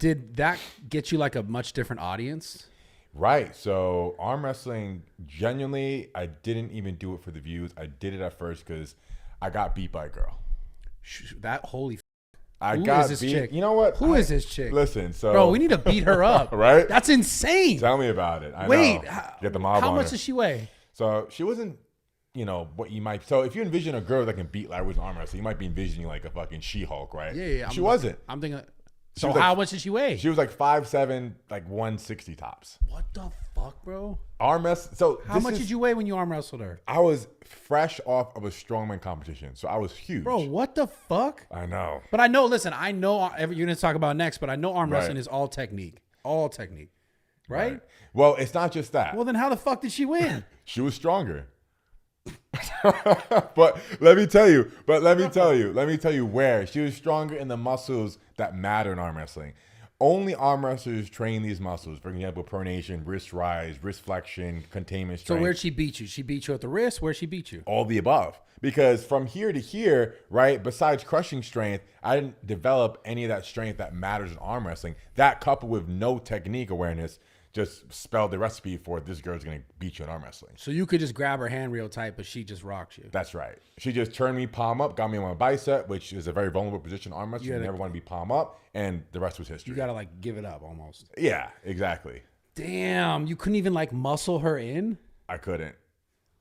Did that get you like a much different audience? Right. So arm wrestling, genuinely, I didn't even do it for the views. I did it at first because I got beat by a girl. That holy. Who is this chick? You know what? Who is this chick? Listen, so bro, we need to beat her up. Right? That's insane. Tell me about it. Wait, get the mob how on much her. does she weigh? So she wasn't, what you might. So if you envision a girl that can beat Larry Woods in arm wrestling, you might be envisioning like a fucking She-Hulk, right? Yeah. She wasn't. I'm thinking. She So was how like- much did she weigh? She was like 5'7", like 160 tops. What the fuck, bro? Arm wrestling. So How much did you weigh when you arm wrestled her? I was fresh off of a strongman competition, so I was huge. Bro, what the fuck? I know. But I know, listen, I know you're going to talk about next, but I know arm Right. wrestling is all technique. All technique. Right? Well, it's not just that. Well, then how the fuck did she win? She was stronger. But let me tell you where. She was stronger in the muscles that matter in arm wrestling. Only arm wrestlers train these muscles. For example, pronation, wrist rise, wrist flexion, containment strength. So where'd she beat you? She beat you at the wrist? Where'd she beat you? All the above. Because from here to here, right, besides crushing strength, I didn't develop any of that strength that matters in arm wrestling. That coupled with no technique awareness just spelled the recipe for this girl's going to beat you in arm wrestling. So you could just grab her hand real tight, but she just rocks you. That's right. She just turned me palm up, got me on my bicep, which is a very vulnerable position in arm wrestling. You never want to be palm up, and the rest was history. You got to like give it up almost. Yeah, exactly. Damn, you couldn't even like muscle her in? I couldn't.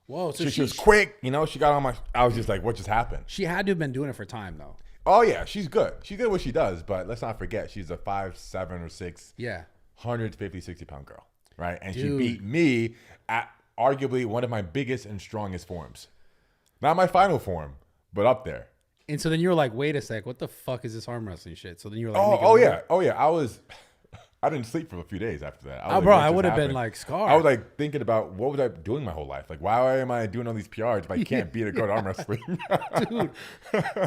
Whoa, so she was quick. She got on my, I was just like, what just happened? She had to have been doing it for time though. Oh yeah, she's good. She's good at what she does, but let's not forget, she's a 5'7" or 6", Yeah. 150, 60-pound girl. Right, and Dude. she beat me at arguably one of my biggest and strongest forms. Not my final form, but up there. And so then you were like, wait a sec, what the fuck is this arm wrestling shit? So then you were like, Oh yeah. I didn't sleep for a few days after that. Oh, bro, I would have been like scarred. I was like thinking about what was I doing my whole life? Like, why am I doing all these PRs if I can't beat a girl at arm wrestling? Dude,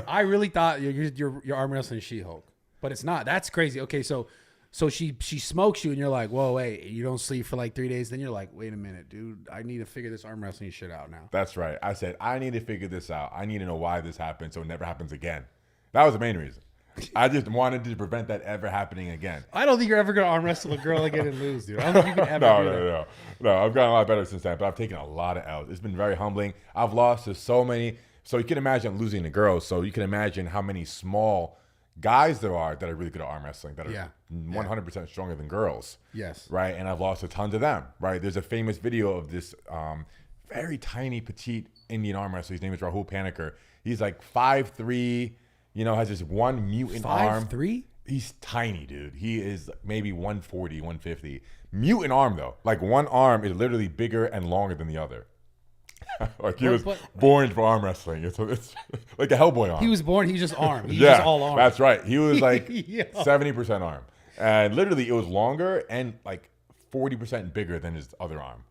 I really thought your arm wrestling She-Hulk, but it's not. That's crazy. Okay, so she smokes you, and you're like, whoa, wait, you don't sleep for like 3 days. Then you're like, wait a minute, dude, I need to figure this arm wrestling shit out now. That's right. I said I need to figure this out. I need to know why this happened so it never happens again. That was the main reason. I just wanted to prevent that ever happening again. I don't think you're ever gonna arm wrestle a girl again and lose, dude. I don't think you can ever do that. No. I've gotten a lot better since then, but I've taken a lot of L's. It's been very humbling. I've lost to so many. So you can imagine losing to girls. So you can imagine how many small guys there are that are really good at arm wrestling, that are 100% stronger than girls. Yes. Right? And I've lost to tons of them. Right? There's a famous video of this very tiny, petite Indian arm wrestler. His name is Rahul Panikkar. He's like 5'3", has this one mutant arm. 5'3"? He's tiny, dude. He is maybe 140, 150. Mutant arm, though. Like one arm is literally bigger and longer than the other. Like he was born for arm wrestling. It's like a Hellboy arm. He was born, he's just arm. He's just all arm. That's right. He was like 70% arm. And literally it was longer and like 40% bigger than his other arm.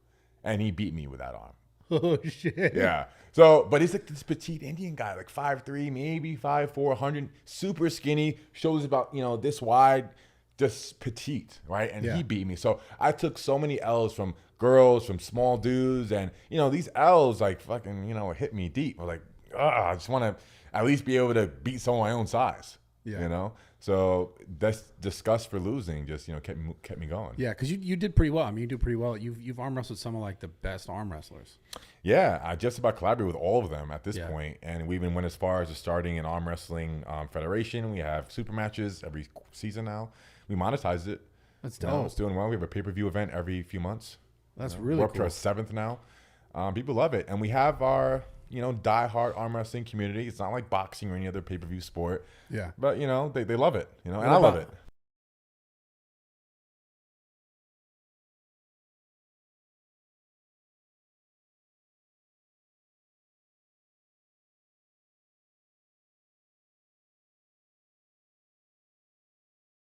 And he beat me with that arm. Oh, shit. Yeah. So, but he's like this petite Indian guy, like 5'3", maybe 5'4", 100, super skinny, shoulders about, this wide, just petite, right? And he beat me. So I took so many L's from girls, from small dudes, and, these L's like fucking, hit me deep. I was like, I just want to at least be able to beat someone my own size, So that's disgust for losing just, kept me going. Yeah, because you did pretty well. I mean, you do pretty well. You've arm wrestled some of like the best arm wrestlers. Yeah, I just about collaborate with all of them at this point, and we even went as far as starting an arm wrestling federation. We have super matches every season now. We monetized it. That's dope. It's doing well. We have a pay-per-view event every few months. That's really We're cool. up to our 7th now. People love it, and we have our diehard arm wrestling community. It's not like boxing or any other pay-per-view sport. Yeah, but they love it. And I love it.